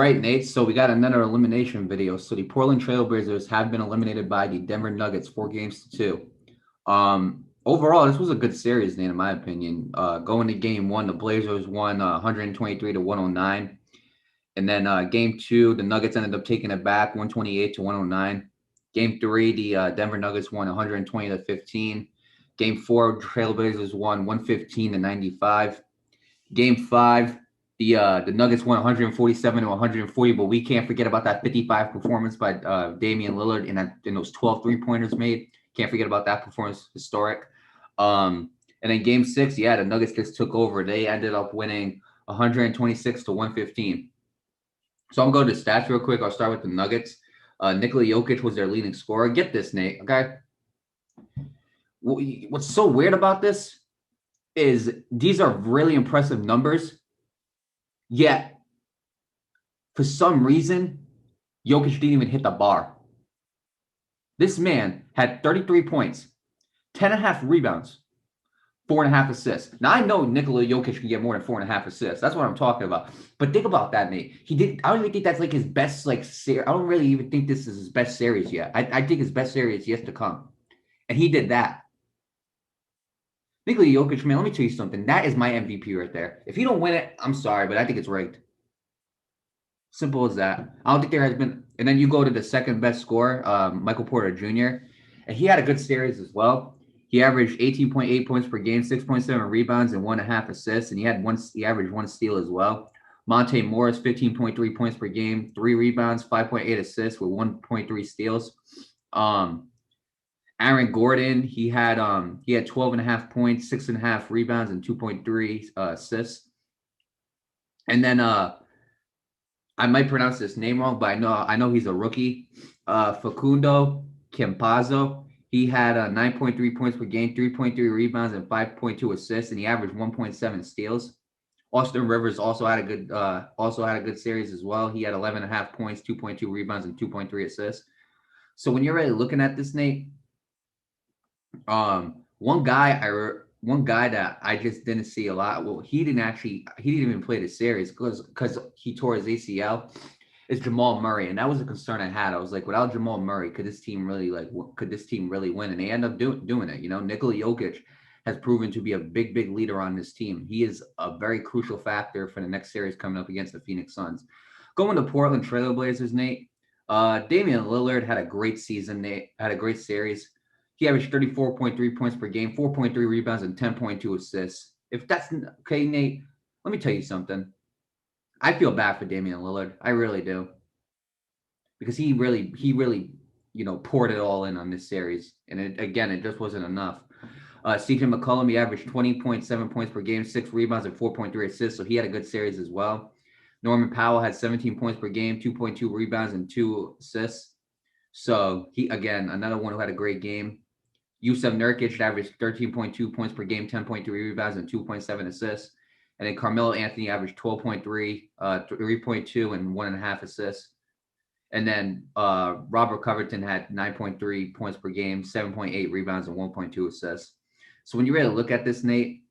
right, Nate. So we got another elimination video. So the Portland Trailblazers have been eliminated by the Denver Nuggets 4-2. Overall, this was a good series, Nate, in my opinion. Going to game one, the Blazers won 123 to 109. And then game two, the Nuggets ended up taking it back 128 to 109. Game three, the Denver Nuggets won 120 to 15. Game four, Trailblazers won 115 to 95. Game five, the Nuggets won 147 to 140, but we can't forget about that 55 performance by Damian Lillard in those 12 3-pointers made. Can't forget about that performance, historic. And then game six, yeah, the Nuggets just took over. They ended up winning 126 to 115. So I'm going to go to stats real quick. I'll start with the Nuggets. Nikola Jokic was their leading scorer. Get this, Nate, okay? What's so weird about this is these are really impressive numbers, yet for some reason, Jokic didn't even hit the bar. This man had 33 points, 10.5 rebounds, 4.5 assists. Now, I know Nikola Jokic can get more than 4.5 assists. That's what I'm talking about. But think about that, Nate. I don't even think that's like his best, series. I don't really even think this is his best series yet. I think his best series is yet to come. And he did that. Nikola Jokic, man, let me tell you something. That is my MVP right there. If he don't win it, I'm sorry, but I think it's rigged. Simple as that. I don't think there has been. And then you go to the second best scorer, Michael Porter Jr., and he had a good series as well. He averaged 18.8 points per game, 6.7 rebounds, and 1.5 assists, and he averaged 1 steal as well. Monte Morris, 15.3 points per game, 3 rebounds, 5.8 assists with 1.3 steals. Aaron Gordon, he had 12.5 points, 6.5 rebounds, and 2.3 assists. And then I might pronounce this name wrong, but I know he's a rookie. Facundo Campazzo, he had 9.3 points per game, 3.3 rebounds, and 5.2 assists, and he averaged 1.7 steals. Austin Rivers also had a good series as well. He had 11.5 points, 2.2 rebounds, and 2.3 assists. So when you're really looking at this, Nate, one guy that I just didn't see a lot. Well, he didn't even play the series because he tore his ACL. Is Jamal Murray, and that was a concern I had. I was like, without Jamal Murray, could this team really win? And they end up doing it. You know, Nikola Jokic has proven to be a big leader on this team. He is a very crucial factor for the next series coming up against the Phoenix Suns. Going to Portland Trailblazers, Nate. Damian Lillard had a great season. Nate had a great series. He averaged 34.3 points per game, 4.3 rebounds, and 10.2 assists. If that's okay, Nate, let me tell you something. I feel bad for Damian Lillard. I really do. Because he really, poured it all in on this series. And it just wasn't enough. CJ McCollum, he averaged 20.7 points per game, 6 rebounds, and 4.3 assists. So he had a good series as well. Norman Powell had 17 points per game, 2.2 rebounds, and 2 assists. So he, again, another one who had a great game. Yusuf Nurkic averaged 13.2 points per game, 10.3 rebounds, and 2.7 assists. And then Carmelo Anthony averaged 12.3, 3.2, and 1.5 assists. And then Robert Covington had 9.3 points per game, 7.8 rebounds, and 1.2 assists. So when you really look at this, Nate,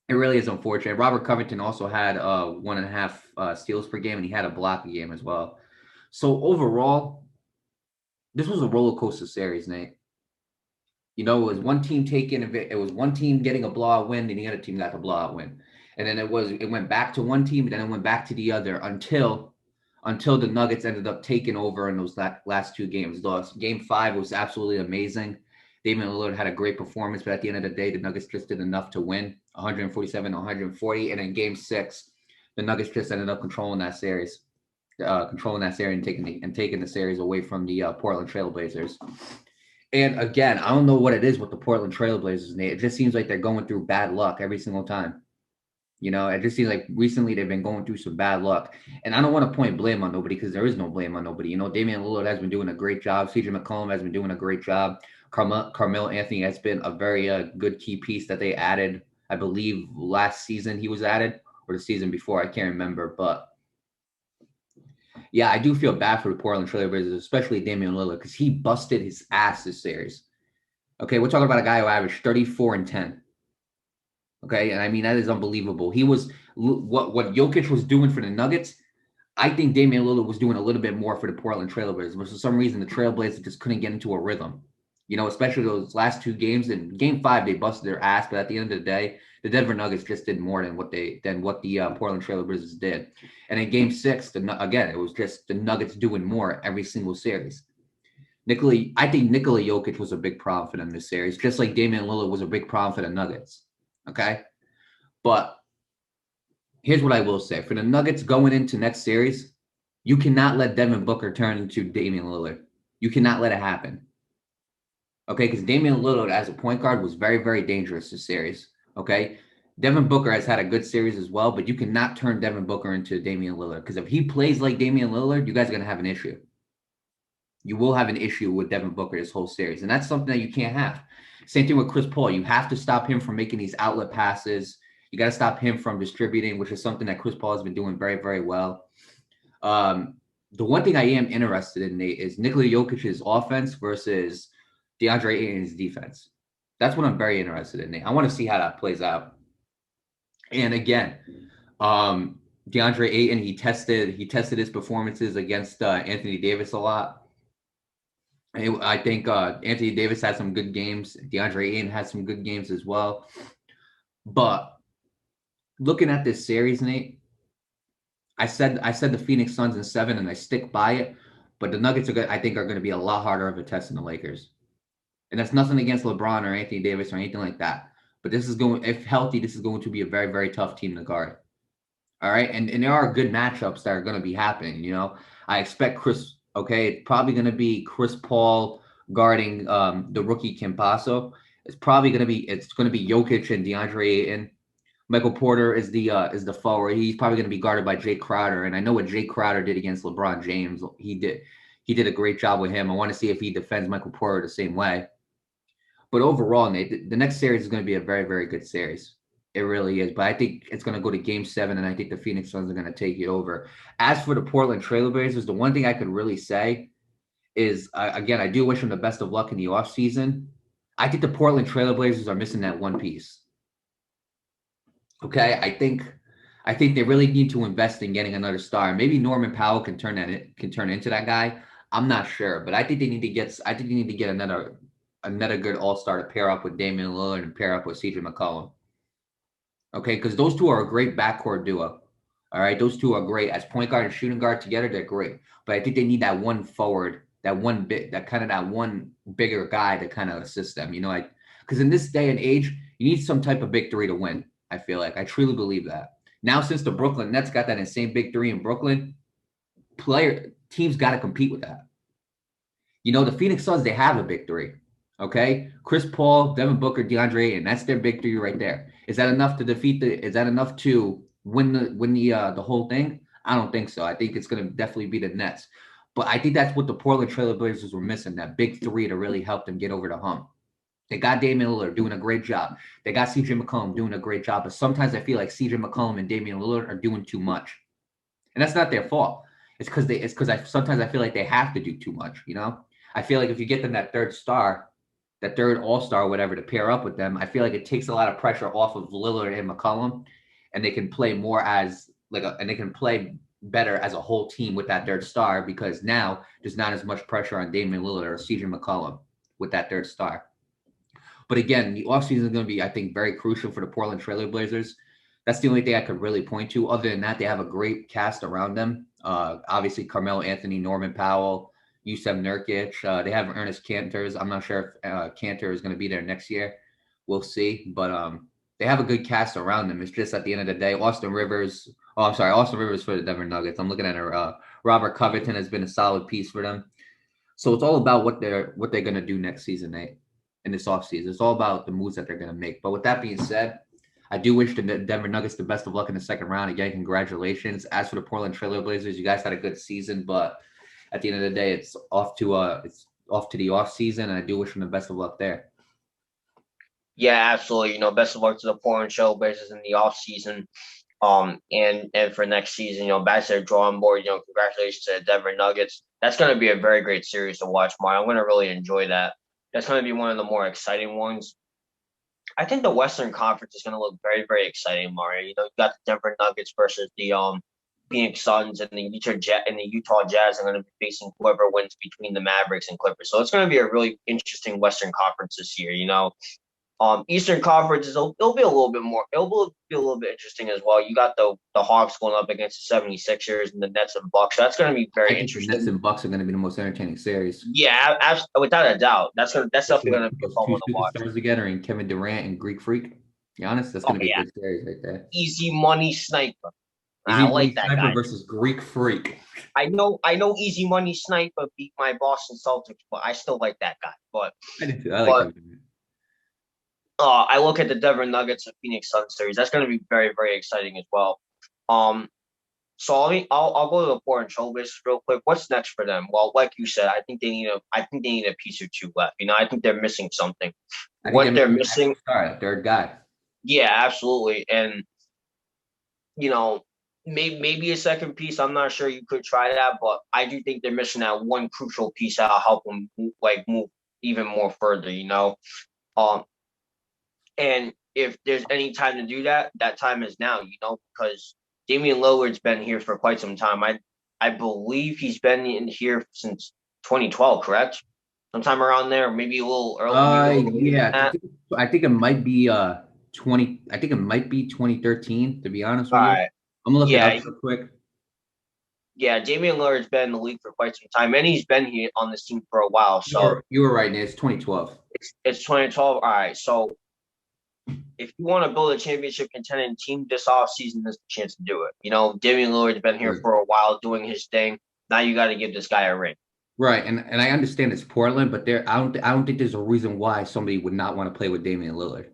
it really is unfortunate. Robert Covington also had 1.5 steals per game, and he had a block a game as well. So overall, this was a roller coaster series, Nate. You know, it was one team getting a blowout win, and the other team got the blowout win. And then it went back to one team, and then it went back to the other until the Nuggets ended up taking over in those last 2 games. Game 5 was absolutely amazing. Damian Lillard had a great performance, but at the end of the day, the Nuggets just did enough to win 147 to 140. And in Game 6, the Nuggets just ended up controlling that series and taking the series away from the Portland Trailblazers. And again, I don't know what it is with the Portland Trailblazers, Nate. It just seems like they're going through bad luck every single time. You know, it just seems like recently they've been going through some bad luck. And I don't want to point blame on nobody because there is no blame on nobody. You know, Damian Lillard has been doing a great job. CJ McCollum has been doing a great job. Carmelo Anthony has been a very good key piece that they added. I believe last season he was added, or the season before. I can't remember. But yeah, I do feel bad for the Portland Trailblazers, especially Damian Lillard, because he busted his ass this series. Okay, we're talking about a guy who averaged 34 and 10. Okay, and I mean, that is unbelievable. He was what Jokic was doing for the Nuggets. I think Damian Lillard was doing a little bit more for the Portland Trailblazers, but for some reason the Trailblazers just couldn't get into a rhythm. You know, especially those last two games. In Game 5, they busted their ass, but at the end of the day, the Denver Nuggets just did more than what the Portland Trailblazers did. And in Game 6, again, it was just the Nuggets doing more every single series. I think Nikola Jokic was a big problem for them this series, just like Damian Lillard was a big problem for the Nuggets. Okay, but here's what I will say. For the Nuggets going into next series, you cannot let Devin Booker turn into Damian Lillard. You cannot let it happen. Okay, because Damian Lillard as a point guard was very, very dangerous this series. Okay. Devin Booker has had a good series as well, but you cannot turn Devin Booker into Damian Lillard. Because if he plays like Damian Lillard, you guys are going to have an issue. You will have an issue with Devin Booker this whole series. And that's something that you can't have. Same thing with Chris Paul. You have to stop him from making these outlet passes. You got to stop him from distributing, which is something that Chris Paul has been doing very, very well. The one thing I am interested in, Nate, is Nikola Jokic's offense versus DeAndre Ayton's defense. That's what I'm very interested in, Nate. I want to see how that plays out. And again, DeAndre Ayton, he tested his performances against Anthony Davis a lot. I think Anthony Davis had some good games. DeAndre Ayton had some good games as well. But looking at this series, Nate, I said the Phoenix Suns in 7, and I stick by it. But the Nuggets I think are going to be a lot harder of a test than the Lakers. And that's nothing against LeBron or Anthony Davis or anything like that. But this is going, if healthy, this is going to be a very, very tough team to guard. All right. And there are good matchups that are going to be happening. You know, I expect it's probably going to be Chris Paul guarding the rookie Campasso. It's going to be Jokic and DeAndre Ayton. Michael Porter is the forward. He's probably going to be guarded by Jay Crowder. And I know what Jay Crowder did against LeBron James. He did a great job with him. I want to see if he defends Michael Porter the same way. But overall, Nate, the next series is going to be a very, very good series. It really is. But I think it's going to go to Game 7, and I think the Phoenix Suns are going to take it over. As for the Portland Trailblazers, the one thing I could really say is, again, I do wish them the best of luck in the offseason. I think the Portland Trailblazers are missing that one piece. Okay, I think they really need to invest in getting another star. Maybe Norman Powell can turn into that guy. I'm not sure, but I think they need to get another good all-star to pair up with Damian Lillard and pair up with CJ McCollum. Okay, because those two are a great backcourt duo. All right, those two are great as point guard and shooting guard together. They're great, but I think they need that one forward, that one bigger guy to kind of assist them. You know, because in this day and age, you need some type of big three to win. I feel like I truly believe that. Now, since the Brooklyn Nets got that insane big three in Brooklyn, teams got to compete with that. You know, the Phoenix Suns, they have a big three. Okay, Chris Paul, Devin Booker, DeAndre Ayton. That's their big three right there. Is that enough to Is that enough to win the whole thing? I don't think so. I think it's going to definitely be the Nets. But I think that's what the Portland Trailblazers were missing, that big three to really help them get over the hump. They got Damian Lillard doing a great job. They got CJ McCollum doing a great job. But sometimes I feel like CJ McCollum and Damian Lillard are doing too much. And that's not their fault. It's because sometimes I feel like they have to do too much, you know? I feel like if you get them that third all-star, whatever, to pair up with them, I feel like it takes a lot of pressure off of Lillard and McCollum, and they can play more as and they can play better as a whole team with that third star, because now there's not as much pressure on Damian Lillard or CJ McCollum with that third star. But again, the offseason is going to be, I think, very crucial for the Portland Trailblazers. That's the only thing I could really point to. Other than that, they have a great cast around them. Obviously, Carmelo Anthony, Norman Powell, Jusuf Nurkic. They have Ernest Canters. I'm not sure if Cantor is going to be there next year. We'll see. But they have a good cast around them. It's just at the end of the day, Austin Rivers. Oh, I'm sorry, Austin Rivers for the Denver Nuggets. I'm looking at her. Robert Covington has been a solid piece for them. So it's all about what they're going to do next season, Nate, in this offseason. It's all about the moves that they're going to make. But with that being said, I do wish the Denver Nuggets the best of luck in the second round. Again, congratulations. As for the Portland Trailblazers, you guys had a good season, but at the end of the day, it's off to the off season, and I do wish them the best of luck there. Yeah, absolutely. You know, best of luck to the Portland Trailblazers in the off season. And for next season, you know, back to their drawing board. You know, congratulations to the Denver Nuggets. That's going to be a very great series to watch, Mario. I'm going to really enjoy that. That's going to be one of the more exciting ones. I think the Western Conference is going to look very, very exciting, Mario. You know, you got the Denver Nuggets versus Phoenix Suns and the Utah Jazz are going to be facing whoever wins between the Mavericks and Clippers. So it's going to be a really interesting Western Conference this year. Eastern Conference it'll be a little bit more. It'll be a little bit interesting as well. You got the Hawks going up against the 76ers and the Nets and Bucks. That's going to be I very think the Nets interesting. and Bucks are going to be the most entertaining series. Yeah, without a doubt. That's definitely going to be a Those fun two one to watch. superstars together, and Kevin Durant and Greek Freak. Be honest, that's Oh going to be a yeah, good series right there. easy money sniper. I Easy Money like that Sniper guy. versus Greek Freak. I know easy money sniper beat my Boston Celtics, but I still like that guy. I did too. I like But Kevin Durant. I look at the Denver Nuggets and Phoenix Suns series. That's going to be very, very exciting as well. Um, so I'll go to the Portland Trailblazers real quick. What's next for them? Well, like you said, I think they need a piece or two left. I think they're missing something. I think they're What they're missing an extra missing, star, a third guy. yeah, absolutely. And you know, maybe a second piece. I'm not sure you could try that, but I do think they're missing that one crucial piece that'll help them move even more further. Um, And if there's any time to do that, that time is now, because Damian Lillard's been here for quite some time. I believe he's been in here since 2012, correct? Sometime around there, maybe a little early, maybe a little later than Yeah, that. I think it might be 20. I think it might be 2013. To be honest All with you, right. I'm gonna look it Yeah, up real quick. yeah. Damian Lillard's been in the league for quite some time, and he's been here on this team for a while. So You were right, Nate. It's 2012. it's 2012. All right. So if you want to build a championship contending team this offseason, there's a chance to do it. Damian Lillard's been here Right. for a while doing his thing. Now you got to give this guy a ring. Right, and I understand it's Portland, but I don't think there's a reason why somebody would not want to play with Damian Lillard.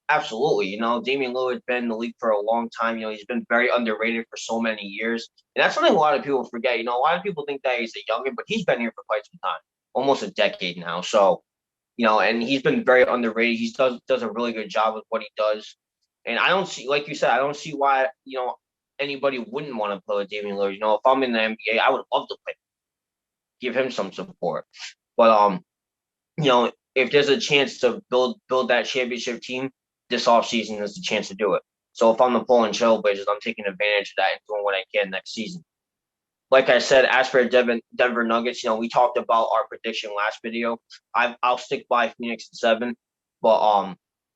Absolutely. Damian Lillard's been in the league for a long time. He's been very underrated for so many years. And that's something a lot of people forget. A lot of people think that he's a youngin, but he's been here for quite some time, almost a decade now. So, and he's been very underrated. He does a really good job with what he does. And I don't see, like you said, I don't see why, anybody wouldn't want to play with Damian Lillard. If I'm in the NBA, I would love to play, give him some support. But if there's a chance to build that championship team, this offseason is the chance to do it. So if I'm the Portland Trailblazers, I'm taking advantage of that and doing what I can next season. Like I said, as for Denver Nuggets, we talked about our prediction last video. I'll stick by Phoenix in 7, but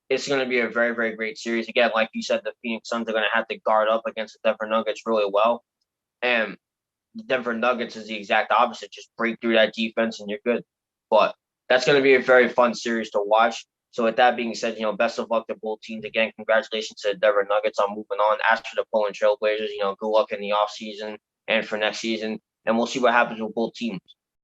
it's going to be a very, very great series. Again, like you said, the Phoenix Suns are going to have to guard up against the Denver Nuggets really well, and the Denver Nuggets is the exact opposite. Just break through that defense and you're good. But that's going to be a very fun series to watch. So with that being said, best of luck to both teams. Again, congratulations to the Denver Nuggets on moving on. As for the Portland Trailblazers, good luck in the offseason and for next season. And we'll see what happens with both teams.